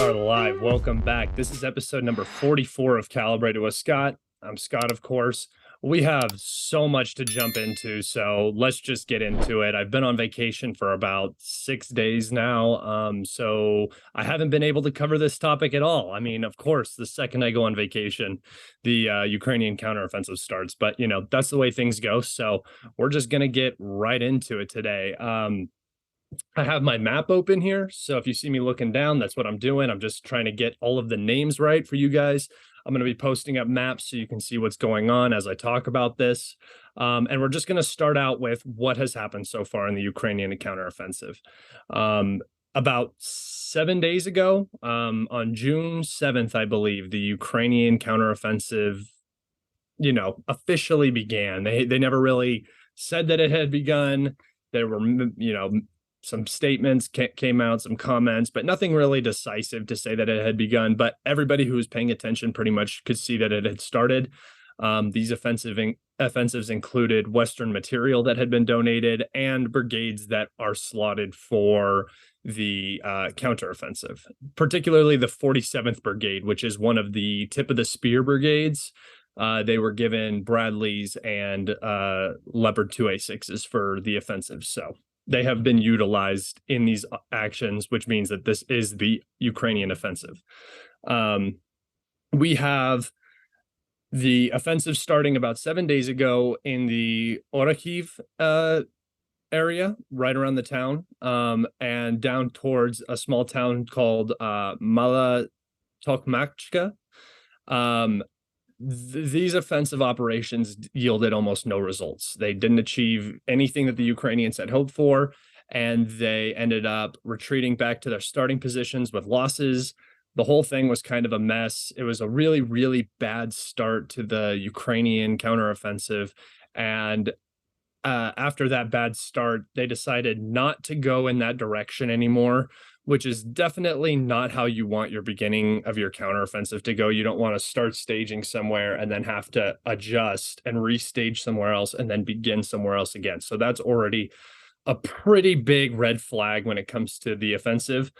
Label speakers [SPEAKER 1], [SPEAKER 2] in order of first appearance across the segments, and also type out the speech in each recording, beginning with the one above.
[SPEAKER 1] are live. Welcome back. This is episode number 44 of Calibrated with Scott. I'm Scott, of course. We have so much to jump into, so let's just get into it. I've been on vacation for about 6 days now, so I haven't been able to cover this topic at all. I mean, of course, the second I go on vacation, the Ukrainian counteroffensive starts, but, that's the way things go, so we're just going to get right into it today. I have my map open here, so if you see me looking down, that's what I'm doing. I'm just trying to get all of the names right for you guys. I'm going to be posting up maps so you can see what's going on as I talk about this. And we're just going to start out with what has happened so far in the Ukrainian counteroffensive. About 7 days ago, on June 7th, I believe, the Ukrainian counteroffensive, officially began. They never really said that it had begun. There were, some statements came out, some comments, but nothing really decisive to say that it had begun. But everybody who was paying attention pretty much could see that it had started. These offensives included Western material that had been donated and brigades that are slotted for the counteroffensive, particularly the 47th Brigade, which is one of the tip of the spear brigades. They were given Bradleys and Leopard 2A6s for the offensive. So they have been utilized in these actions, which means that this is the Ukrainian offensive. We have the offensive starting about 7 days ago in the Orakiv area, right around the town, and down towards a small town called Mala Tokmachka. These offensive operations yielded almost no results. They didn't achieve anything that the Ukrainians had hoped for, and they ended up retreating back to their starting positions with losses. The whole thing was kind of a mess. It was a really, really bad start to the Ukrainian counteroffensive, and after that bad start, they decided not to go in that direction anymore, which is definitely not how you want your beginning of your counteroffensive to go. You don't want to start staging somewhere and then have to adjust and restage somewhere else and then begin somewhere else again. So that's already a pretty big red flag when it comes to the offensive.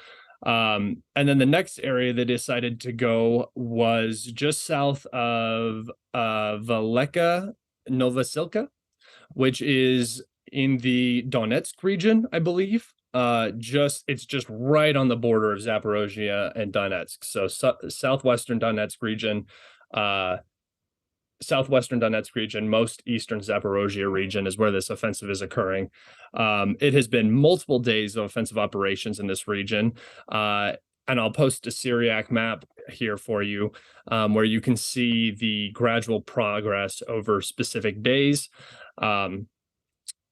[SPEAKER 1] And then the next area they decided to go was just south of Velika Novosilka, which is in the Donetsk region, I believe. It's just right on the border of Zaporozhye and Donetsk. So southwestern Donetsk region, most eastern Zaporozhye region is where this offensive is occurring. It has been multiple days of offensive operations in this region. And I'll post a Syriac map here for you, where you can see the gradual progress over specific days.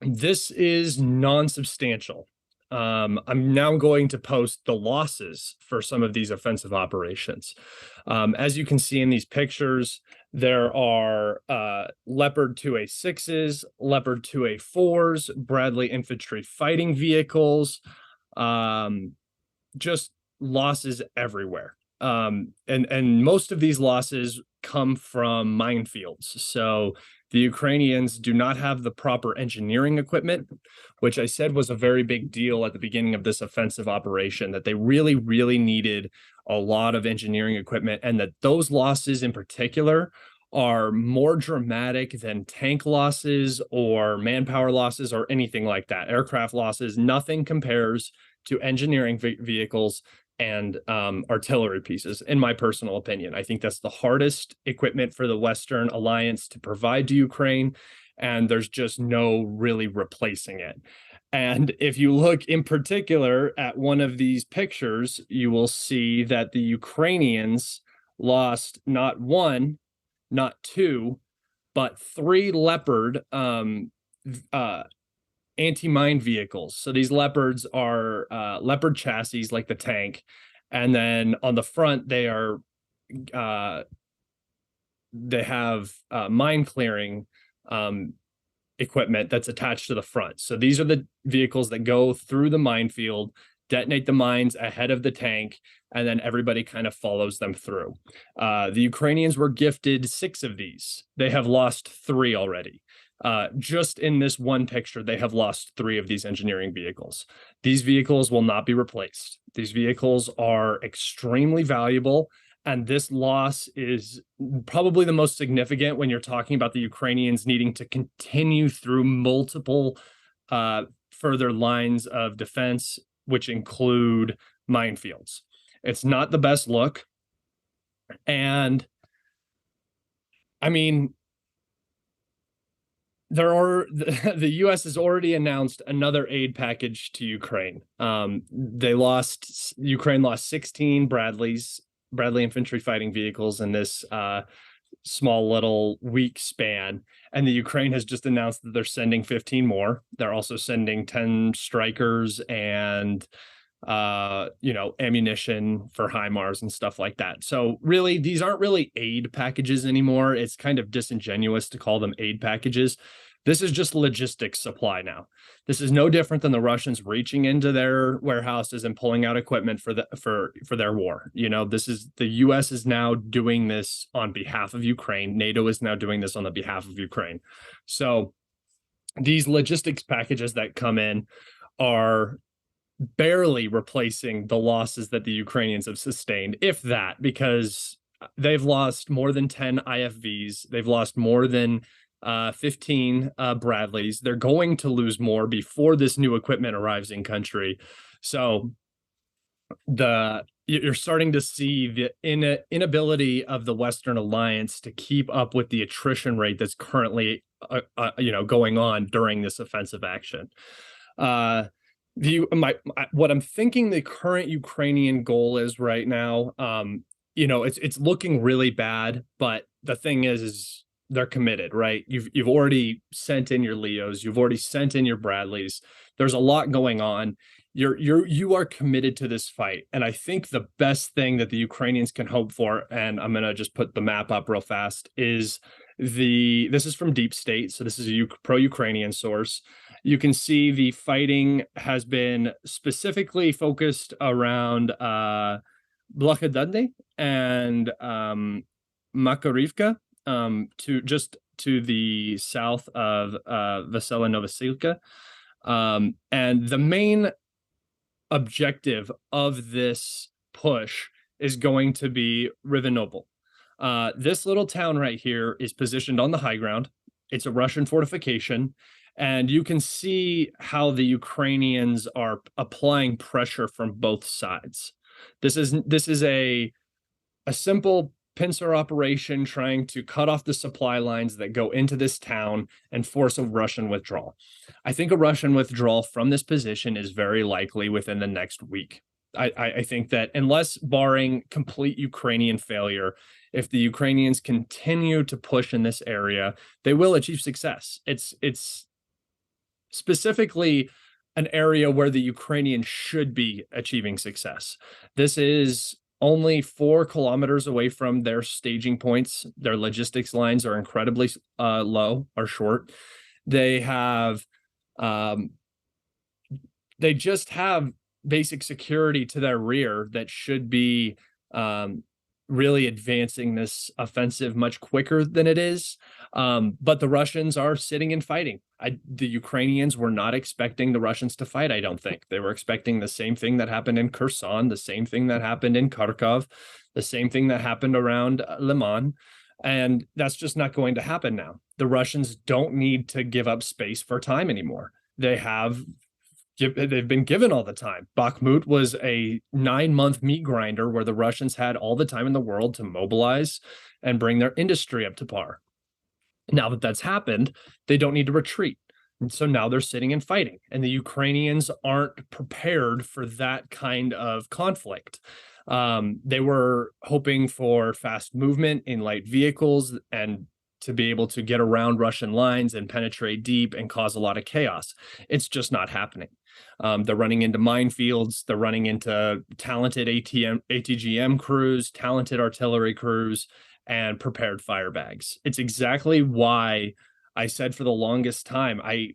[SPEAKER 1] This is non-substantial. I'm now going to post the losses for some of these offensive operations. As you can see in these pictures, there are Leopard 2A6s, Leopard 2A4s, Bradley infantry fighting vehicles, just losses everywhere. And most of these losses come from minefields. So the Ukrainians do not have the proper engineering equipment, which I said was a very big deal at the beginning of this offensive operation, that they really, really needed a lot of engineering equipment, and that those losses in particular are more dramatic than tank losses or manpower losses or anything like that. Aircraft losses, nothing compares to engineering vehicles and artillery pieces, in my personal opinion. I think that's the hardest equipment for the Western Alliance to provide to Ukraine, and there's just no really replacing it. And if you look in particular at one of these pictures, you will see that the Ukrainians lost not one, not two, but three Leopard anti-mine vehicles. So these Leopards are Leopard chassis like the tank, and then on the front they have mine clearing equipment that's attached to the front. So these are the vehicles that go through the minefield, detonate the mines ahead of the tank, and then everybody kind of follows them through. The Ukrainians were gifted 6 of these. They have lost 3 already. Just in this one picture, they have lost 3 of these engineering vehicles. These vehicles will not be replaced. These vehicles are extremely valuable, and this loss is probably the most significant when you're talking about the Ukrainians needing to continue through multiple further lines of defense, which include minefields. It's not the best look. And I mean, the U.S. has already announced another aid package to Ukraine. Ukraine lost 16 Bradley infantry fighting vehicles in this small little week span, and the Ukraine has just announced that they're sending 15 more. They're also sending 10 strikers and ammunition for HIMARS and stuff like that. So really, these aren't really aid packages anymore. It's kind of disingenuous to call them aid packages. This is just logistics supply now. This is no different than the Russians reaching into their warehouses and pulling out equipment for their war. This is the US is now doing this on behalf of Ukraine. NATO is now doing this on the behalf of Ukraine. So these logistics packages that come in are barely replacing the losses that the Ukrainians have sustained, if that, because they've lost more than 10 IFVs. They've lost more than 15 Bradleys. They're going to lose more before this new equipment arrives in country. So you're starting to see the inability of the Western alliance to keep up with the attrition rate that's currently going on during this offensive action. What I'm thinking the current Ukrainian goal is right now, it's looking really bad, but the thing is they're committed, right? You've already sent in your Leos, you've already sent in your Bradleys. There's a lot going on. You are committed to this fight, and I think the best thing that the Ukrainians can hope for, and I'm gonna just put the map up real fast, is this is from Deep State, so this is a pro-Ukrainian source. You can see the fighting has been specifically focused around Blahodadne and Makarivka, to the south of Vesela Novosilka. And the main objective of this push is going to be Rivenoble. This little town right here is positioned on the high ground. It's a Russian fortification, and you can see how the Ukrainians are applying pressure from both sides. This is a simple pincer operation trying to cut off the supply lines that go into this town and force a Russian withdrawal. I think a Russian withdrawal from this position is very likely within the next week. I think that unless barring complete Ukrainian failure, if the Ukrainians continue to push in this area, they will achieve success. It's specifically an area where the Ukrainians should be achieving success. This is only 4 kilometers away from their staging points. Their logistics lines are incredibly short. They just have basic security to their rear that should be really advancing this offensive much quicker than it is. But the Russians are sitting and fighting. The Ukrainians were not expecting the Russians to fight, I don't think. They were expecting the same thing that happened in Kherson, the same thing that happened in Kharkov, the same thing that happened around Liman. And that's just not going to happen now. The Russians don't need to give up space for time anymore. They've been given all the time. Bakhmut was a 9-month meat grinder where the Russians had all the time in the world to mobilize and bring their industry up to par. Now that that's happened, they don't need to retreat. And so now they're sitting and fighting, and the Ukrainians aren't prepared for that kind of conflict. They were hoping for fast movement in light vehicles and to be able to get around Russian lines and penetrate deep and cause a lot of chaos. It's just not happening. They're running into minefields. They're running into talented ATGM crews, talented artillery crews, and prepared fire bags. It's exactly why I said for the longest time, I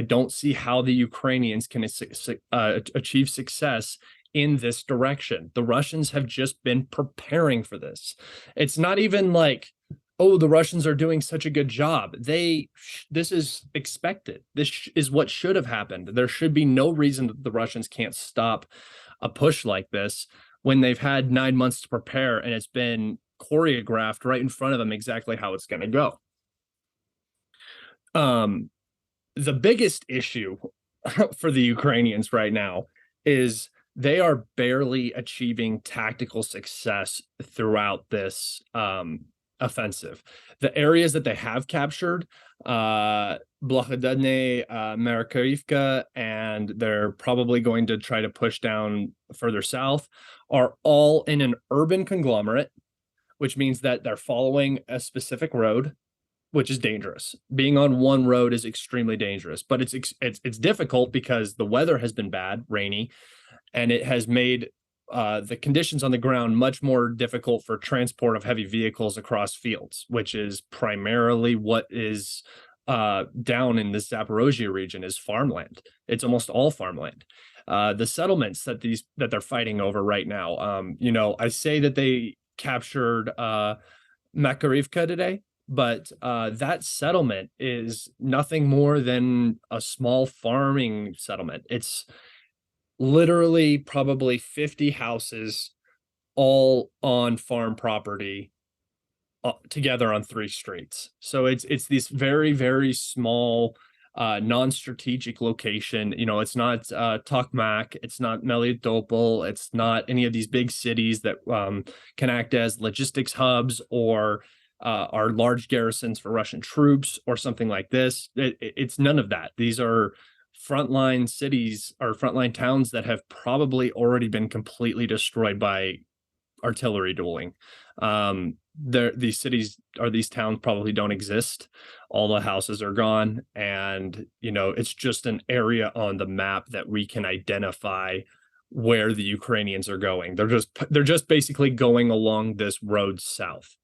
[SPEAKER 1] don't see how the Ukrainians can achieve success in this direction. The Russians have just been preparing for this. It's not even like, oh, the Russians are doing such a good job. This is expected. This is what should have happened. There should be no reason that the Russians can't stop a push like this when they've had 9 months to prepare and it's been choreographed right in front of them exactly how it's going to go. The biggest issue for the Ukrainians right now is they are barely achieving tactical success throughout this offensive. The areas that they have captured, Blahodadne, Marakivka, and they're probably going to try to push down further south, are all in an urban conglomerate, which means that they're following a specific road, which is dangerous. Being on one road is extremely dangerous, but it's difficult because the weather has been bad, rainy, and it has made the conditions on the ground much more difficult for transport of heavy vehicles across fields, which is primarily what is down in the Zaporozhye region is farmland. It's almost all farmland. The settlements that they're fighting over right now, I say that they captured Makarivka today, but that settlement is nothing more than a small farming settlement. It's literally probably 50 houses all on farm property together on 3 streets. So it's this very, very small non-strategic location. It's not Tokmak, it's not Melitopol, it's not any of these big cities that can act as logistics hubs or are large garrisons for Russian troops or something like this. It's none of that. These are frontline cities or frontline towns that have probably already been completely destroyed by artillery dueling. These cities or these towns probably don't exist. All the houses are gone, and it's just an area on the map that we can identify where the Ukrainians are going. They're just basically going along this road south.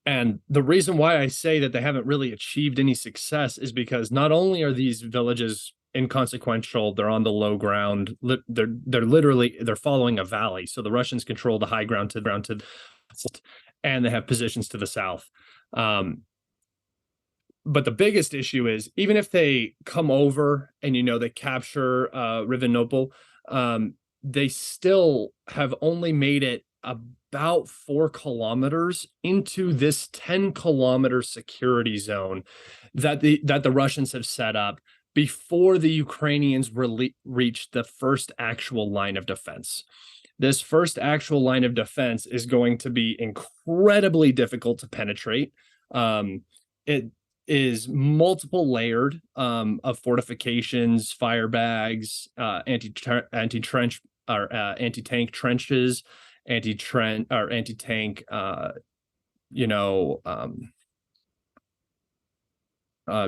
[SPEAKER 1] And the reason why I say that they haven't really achieved any success is because not only are these villages inconsequential, they're on the low ground, they're following a valley. So the Russians control the high ground to and they have positions to the south. But the biggest issue is even if they come over and they capture Rivnopol, they still have only made it about 4 kilometers into this 10-kilometer security zone that the Russians have set up before the Ukrainians reach the first actual line of defense. This first actual line of defense is going to be incredibly difficult to penetrate. It is multiple layered of fortifications, fire bags, anti-trench or anti-tank trenches, anti-tank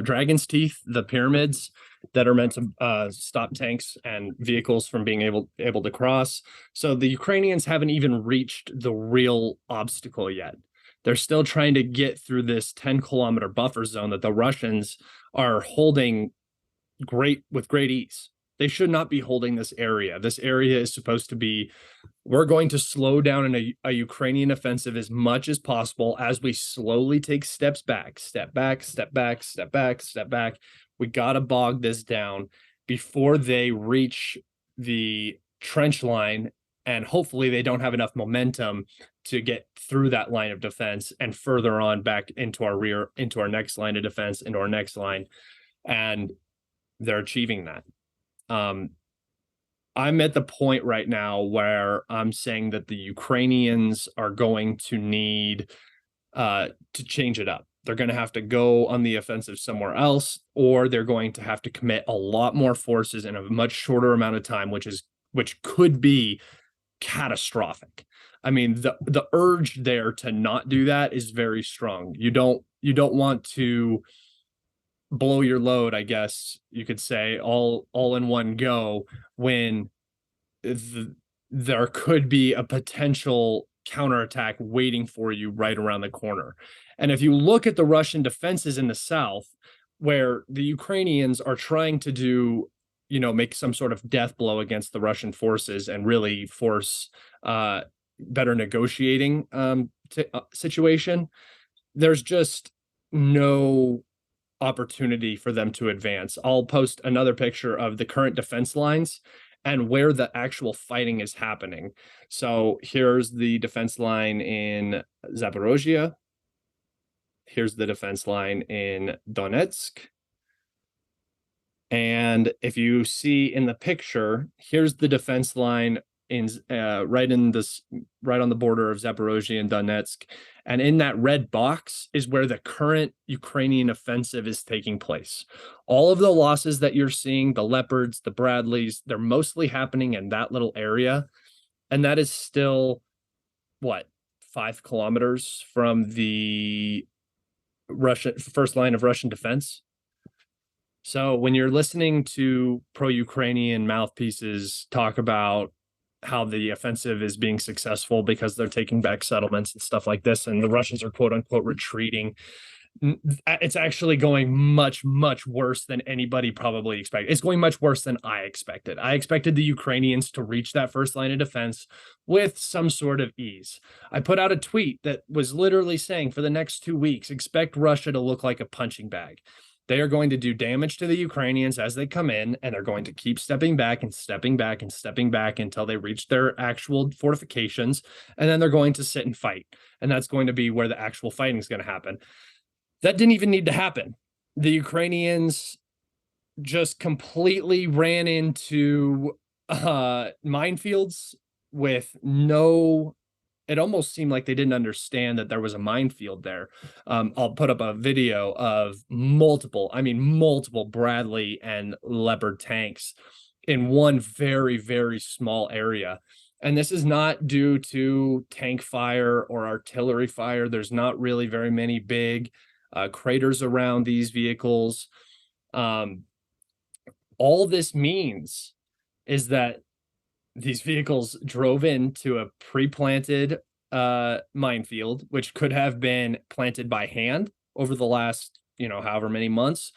[SPEAKER 1] dragon's teeth, the pyramids that are meant to stop tanks and vehicles from being able to cross. So the Ukrainians haven't even reached the real obstacle yet. They're still trying to get through this 10-kilometer buffer zone that the Russians are holding with great ease. They should not be holding this area. This area is supposed to be, we're going to slow down a Ukrainian offensive as much as possible as we slowly take steps back, step back, step back, step back, step back. We got to bog this down before they reach the trench line. And hopefully they don't have enough momentum to get through that line of defense and further on back into our next line of defense, into our next line. And they're achieving that. I'm at the point right now where I'm saying that the Ukrainians are going to need to change it up. They're going to have to go on the offensive somewhere else, or they're going to have to commit a lot more forces in a much shorter amount of time, which could be catastrophic. I mean, the urge there to not do that is very strong. You don't want to blow your load, I guess you could say, all in one go when there could be a potential counterattack waiting for you right around the corner. And if you look at the Russian defenses in the south, where the Ukrainians are trying to do, make some sort of death blow against the Russian forces and really force better negotiating situation, there's just no opportunity for them to advance. I'll post another picture of the current defense lines, and where the actual fighting is happening. So here's the defense line in Zaporozhye. Here's the defense line in Donetsk. And if you see in the picture, here's the defense line in right on the border of Zaporozhye and Donetsk. And in that red box is where the current Ukrainian offensive is taking place. All of the losses that you're seeing, the Leopards, the Bradleys, they're mostly happening in that little area. And that is still, what, 5 kilometers from the Russian first line of Russian defense. So when you're listening to pro-Ukrainian mouthpieces talk about how the offensive is being successful because they're taking back settlements and stuff like this, and the Russians are quote unquote retreating, it's actually going much, much worse than anybody probably expected. It's going much worse than I expected. I expected the Ukrainians to reach that first line of defense with some sort of ease. I put out a tweet that was literally saying for the next 2 weeks, expect Russia to look like a punching bag. They are going to do damage to the Ukrainians as they come in, and they're going to keep stepping back and stepping back and stepping back until they reach their actual fortifications, and then they're going to sit and fight. And that's going to be where the actual fighting is going to happen. That didn't even need to happen. The Ukrainians just completely ran into minefields with no, it almost seemed like they didn't understand that there was a minefield there. I'll put up a video of multiple Bradley and Leopard tanks in one very, very small area. And this is not due to tank fire or artillery fire. There's not really very many big craters around these vehicles. All this means is that these vehicles drove into a pre-planted minefield, which could have been planted by hand over the last, however many months,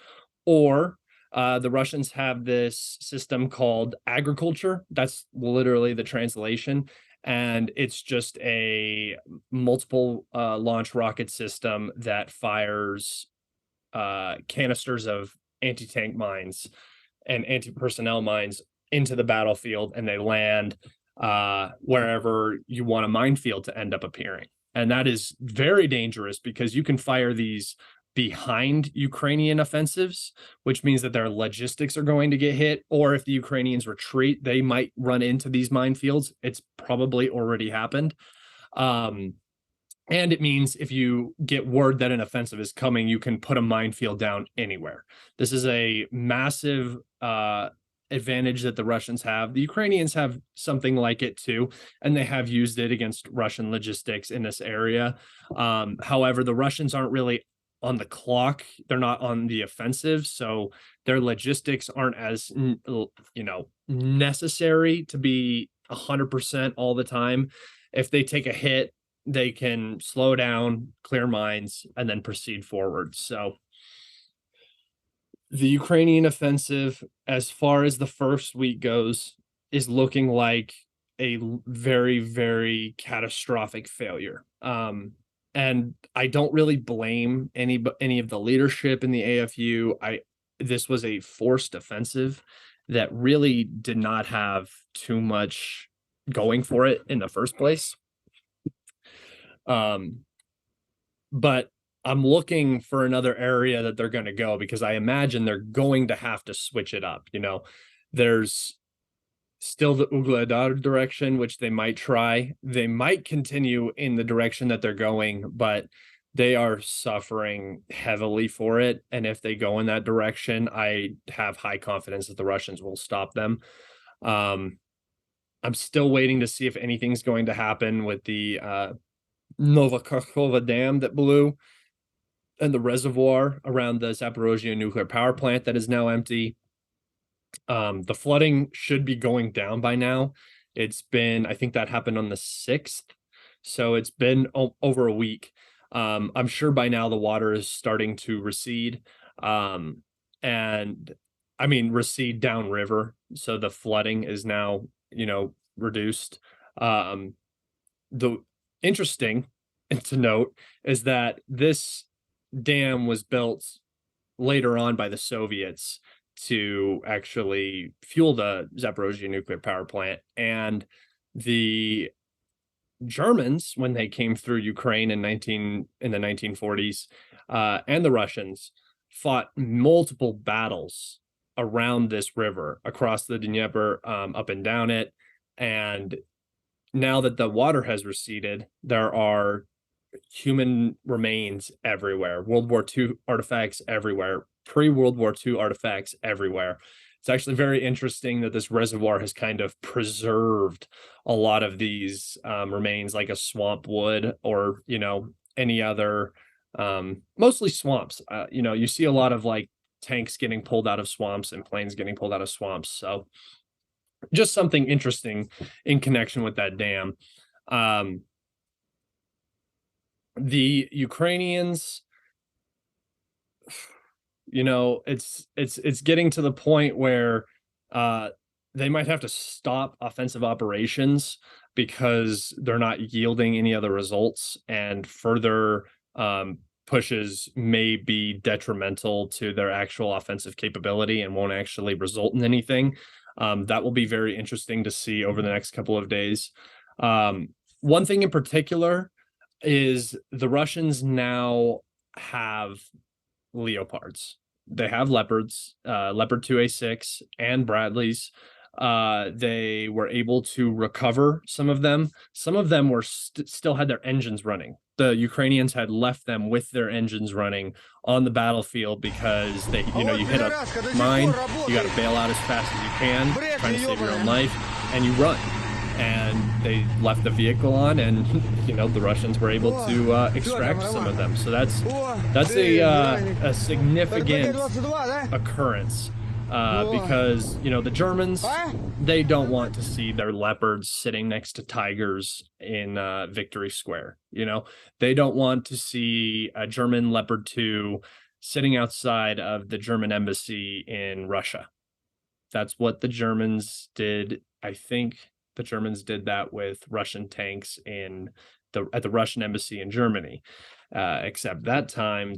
[SPEAKER 1] or the Russians have this system called agriculture. That's literally the translation. And it's just a multiple launch rocket system that fires canisters of anti-tank mines and anti-personnel mines into the battlefield, and they land wherever you want a minefield to end up appearing. And that is very dangerous because you can fire these behind Ukrainian offensives, which means that their logistics are going to get hit. Or if the Ukrainians retreat, they might run into these minefields. It's probably already happened. And it means if you get word that an offensive is coming, you can put a minefield down anywhere. This is a massive advantage that the Russians have. The Ukrainians have something like it too, and they have used it against Russian logistics in this area. However, the Russians aren't really on the clock. They're not on the offensive, so their logistics aren't as necessary to be 100% all the time. If they take a hit, they can slow down, clear mines, and then proceed forward. So the Ukrainian offensive, as far as the first week goes, is looking like a very, very catastrophic failure. And I don't really blame any of the leadership in the AFU. This was a forced offensive that really did not have too much going for it in the first place. But I'm looking for another area that they're going to go, because I imagine they're going to have to switch it up. There's still the Ugledar direction, which they might try. They might continue in the direction that they're going, but they are suffering heavily for it. And if they go in that direction, I have high confidence that the Russians will stop them. I'm still waiting to see if anything's going to happen with the Novakakhovka Dam that blew, and the reservoir around the Zaporozhye nuclear power plant that is now empty. The flooding should be going down by now. I think that happened on the 6th. So it's been over a week. I'm sure by now the water is starting to recede. Recede downriver. So the flooding is now, reduced. The interesting to note is that this dam was built later on by the Soviets to actually fuel the Zaporozhye nuclear power plant. And the Germans, when they came through Ukraine in the 1940s, and the Russians fought multiple battles around this river, across the Dnieper, up and down it. And now that the water has receded, there are human remains everywhere, World War II artifacts everywhere, pre-World War II artifacts everywhere. It's actually very interesting that this reservoir has kind of preserved a lot of these remains, like a swamp would, or, any other, mostly swamps. You see a lot of like tanks getting pulled out of swamps and planes getting pulled out of swamps. So just something interesting in connection with that dam. The Ukrainians, it's getting to the point where they might have to stop offensive operations because they're not yielding any other results, and further pushes may be detrimental to their actual offensive capability and won't actually result in anything. That will be very interesting to see over the next couple of days. One thing in particular is the Russians now have Leopards. They have Leopards, Leopard 2A6 and Bradleys. They were able to recover some of them. Some of them were still had their engines running. The Ukrainians had left them with their engines running on the battlefield because they, you hit a mine, you got to bail out as fast as you can, trying to save your own life, and you run. And they left the vehicle on, and the Russians were able to extract some of them. So that's a significant occurrence, because the Germans, they don't want to see their Leopards sitting next to Tigers in Victory Square. They don't want to see a German Leopard 2 sitting outside of the German embassy in Russia. That's what the Germans did. I think the Germans did that with Russian tanks at the Russian embassy in Germany. Except that time,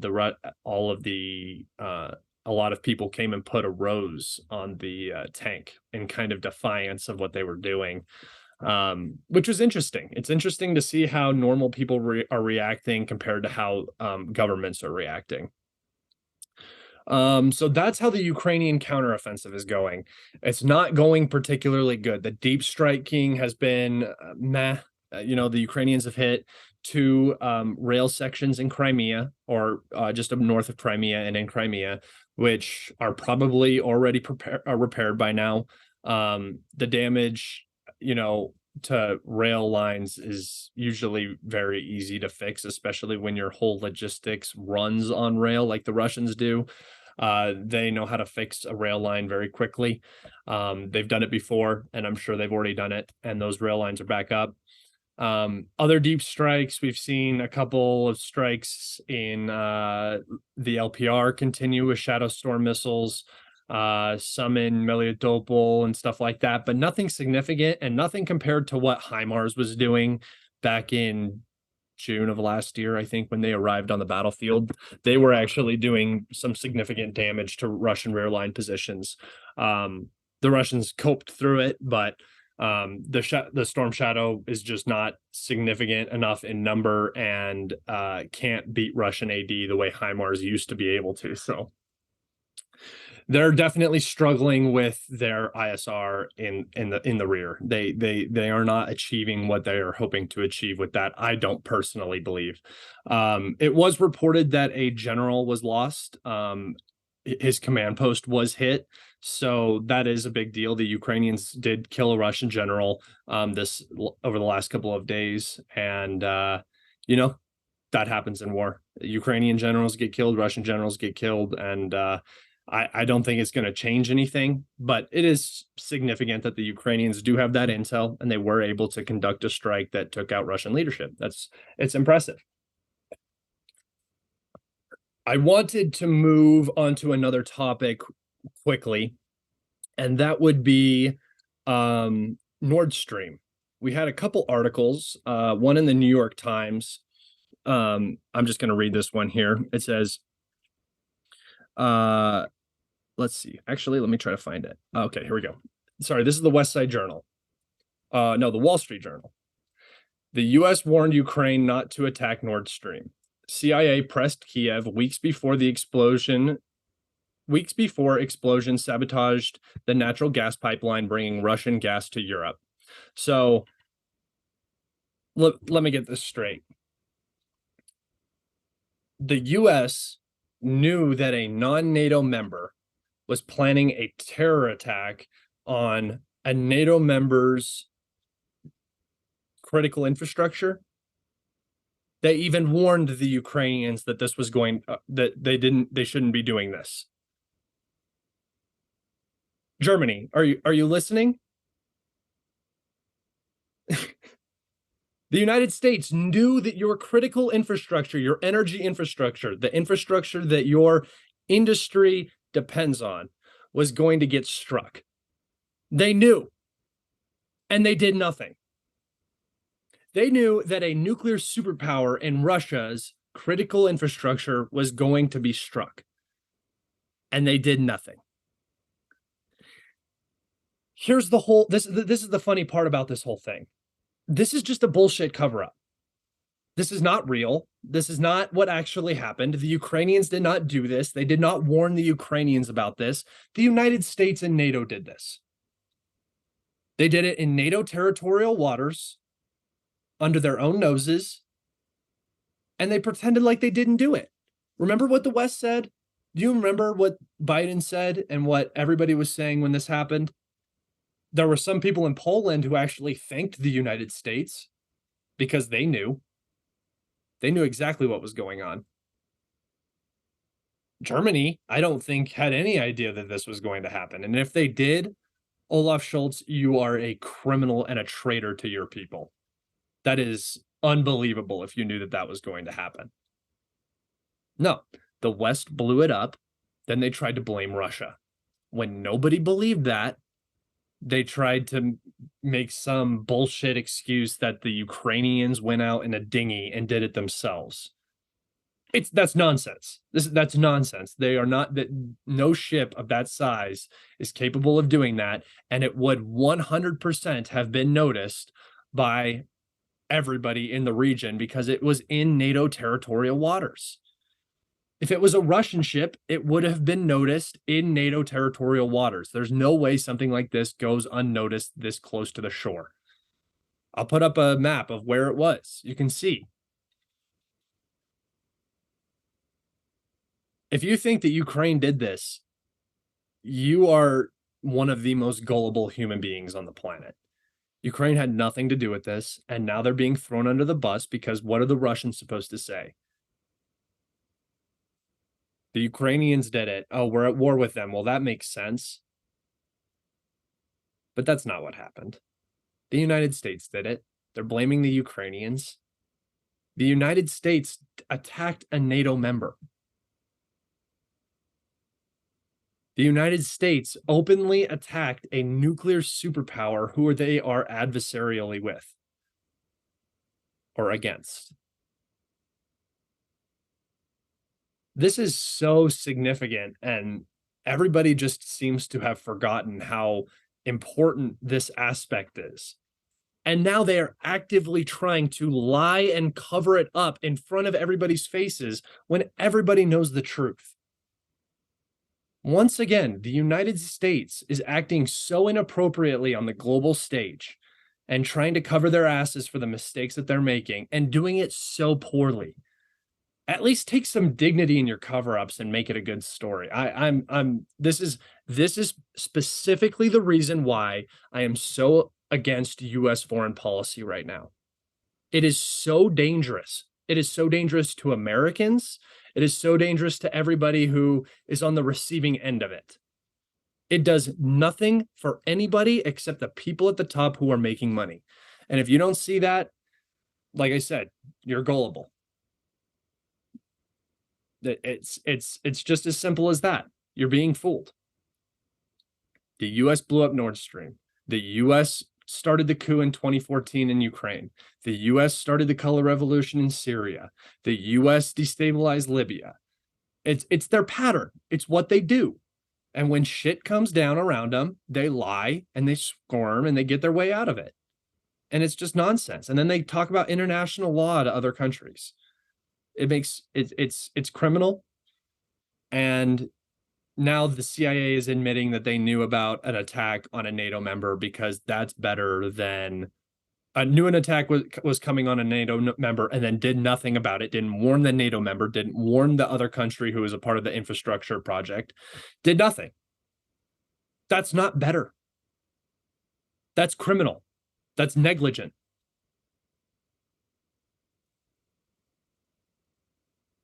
[SPEAKER 1] a lot of people came and put a rose on the tank in kind of defiance of what they were doing, which was interesting. It's interesting to see how normal people are reacting compared to how governments are reacting. So that's how the Ukrainian counteroffensive is going. It's not going particularly good. The deep striking has been meh. The Ukrainians have hit two rail sections in Crimea, or just up north of Crimea and in Crimea, which are probably already repaired by now. The damage, to rail lines is usually very easy to fix, especially when your whole logistics runs on rail like the Russians do. They know how to fix a rail line very quickly. They've done it before, and I'm sure they've already done it, and those rail lines are back up. Other deep strikes, we've seen a couple of strikes in the LPR continue with Shadow Storm missiles, some in Melitopol and stuff like that, but nothing significant, and nothing compared to what HIMARS was doing back in June of last year. I think when they arrived on the battlefield, they were actually doing some significant damage to Russian rear line positions. The Russians coped through it, but the Storm Shadow is just not significant enough in number, and can't beat Russian AD the way HIMARS used to be able to. So they're definitely struggling with their ISR in the rear. They are not achieving what they are hoping to achieve with that. I don't personally believe. It was reported that a general was lost. His command post was hit, so that is a big deal. The Ukrainians did kill a Russian general this over the last couple of days, and that happens in war. Ukrainian generals get killed, Russian generals get killed, and I don't think it's going to change anything, but it is significant that the Ukrainians do have that intel, and they were able to conduct a strike that took out Russian leadership. It's impressive. I wanted to move on to another topic quickly, and that would be Nord Stream. We had a couple articles, one in the New York Times. I'm just going to read this one here. It says, let's see. Actually, let me try to find it. Okay, here we go. Sorry, this is the West Side Journal. No, the Wall Street Journal. The US warned Ukraine not to attack Nord Stream. CIA pressed Kiev weeks before explosion sabotaged the natural gas pipeline bringing Russian gas to Europe. So let me get this straight. The US knew that a non-NATO member was planning a terror attack on a NATO member's critical infrastructure. They even warned the Ukrainians that this was that they shouldn't be doing this. Germany, are you listening? The United States knew that your critical infrastructure, your energy infrastructure, the infrastructure that your industry depends on, was going to get struck. They knew, and they did nothing. They knew that a nuclear superpower in Russia's critical infrastructure was going to be struck, and they did nothing. Here's the whole, this is the funny part about this whole thing. This is just a bullshit cover-up. This is not real. This is not what actually happened. The Ukrainians did not do this. They did not warn the Ukrainians about this. The United States and NATO did this. They did it in NATO territorial waters, under their own noses, and they pretended like they didn't do it. Remember what the West said? Do you remember what Biden said and what everybody was saying when this happened? There were some people in Poland who actually thanked the United States because they knew. They knew exactly what was going on. Germany, I don't think, had any idea that this was going to happen. And if they did, Olaf Scholz, you are a criminal and a traitor to your people. That is unbelievable if you knew that that was going to happen. No, the West blew it up. Then they tried to blame Russia. When nobody believed that, they tried to make some bullshit excuse that the Ukrainians went out in a dinghy and did it themselves. That's nonsense. That's nonsense. They are not, that no ship of that size is capable of doing that, and it would 100% have been noticed by everybody in the region because it was in NATO territorial waters. If it was a Russian ship, it would have been noticed in NATO territorial waters. There's no way something like this goes unnoticed this close to the shore. I'll put up a map of where it was. You can see. If you think that Ukraine did this, you are one of the most gullible human beings on the planet. Ukraine had nothing to do with this, and now they're being thrown under the bus because what are the Russians supposed to say? The Ukrainians did it. Oh, we're at war with them. Well, that makes sense. But that's not what happened. The United States did it. They're blaming the Ukrainians. The United States attacked a NATO member. The United States openly attacked a nuclear superpower who they are adversarially with or against. This is so significant, and everybody just seems to have forgotten how important this aspect is. And now they are actively trying to lie and cover it up in front of everybody's faces when everybody knows the truth. Once again, the United States is acting so inappropriately on the global stage and trying to cover their asses for the mistakes that they're making and doing it so poorly. At least take some dignity in your cover-ups and make it a good story. This is specifically the reason why I am so against US foreign policy right now. It is so dangerous. It is so dangerous to Americans. It is so dangerous to everybody who is on the receiving end of it. It does nothing for anybody except the people at the top who are making money. And if you don't see that, like I said, you're gullible. It's just as simple as that. You're being fooled. The US blew up Nord Stream. The US started the coup in 2014 in Ukraine. The US started the color revolution in Syria. The US destabilized Libya. It's their pattern. It's what they do. And when shit comes down around them, they lie and they squirm and they get their way out of it. And it's just nonsense. And then they talk about international law to other countries. It's criminal. And now the CIA is admitting that they knew about an attack on a NATO member because that's better than knew an attack was coming on a NATO member and then did nothing about it, didn't warn the NATO member, didn't warn the other country who was a part of the infrastructure project, did nothing. That's not better. That's criminal. That's negligent.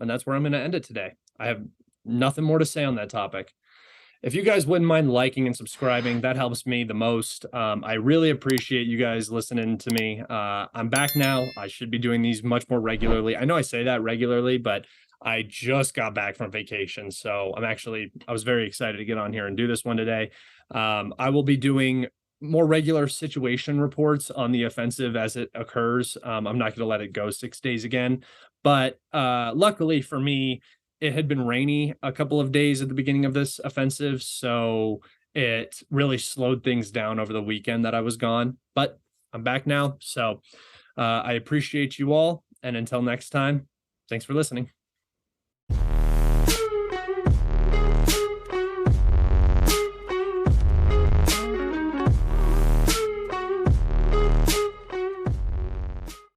[SPEAKER 1] And that's where I'm going to end it today. I have nothing more to say on that topic. If you guys wouldn't mind liking and subscribing, that helps me the most. I really appreciate you guys listening to me. I'm back now. I should be doing these much more regularly. I know I say that regularly, but I just got back from vacation. So I was very excited to get on here and do this one today. I will be doing more regular situation reports on the offensive as it occurs. I'm not going to let it go 6 days again. But luckily for me, it had been rainy a couple of days at the beginning of this offensive, so it really slowed things down over the weekend that I was gone. But I'm back now, so I appreciate you all. And until next time, thanks for listening.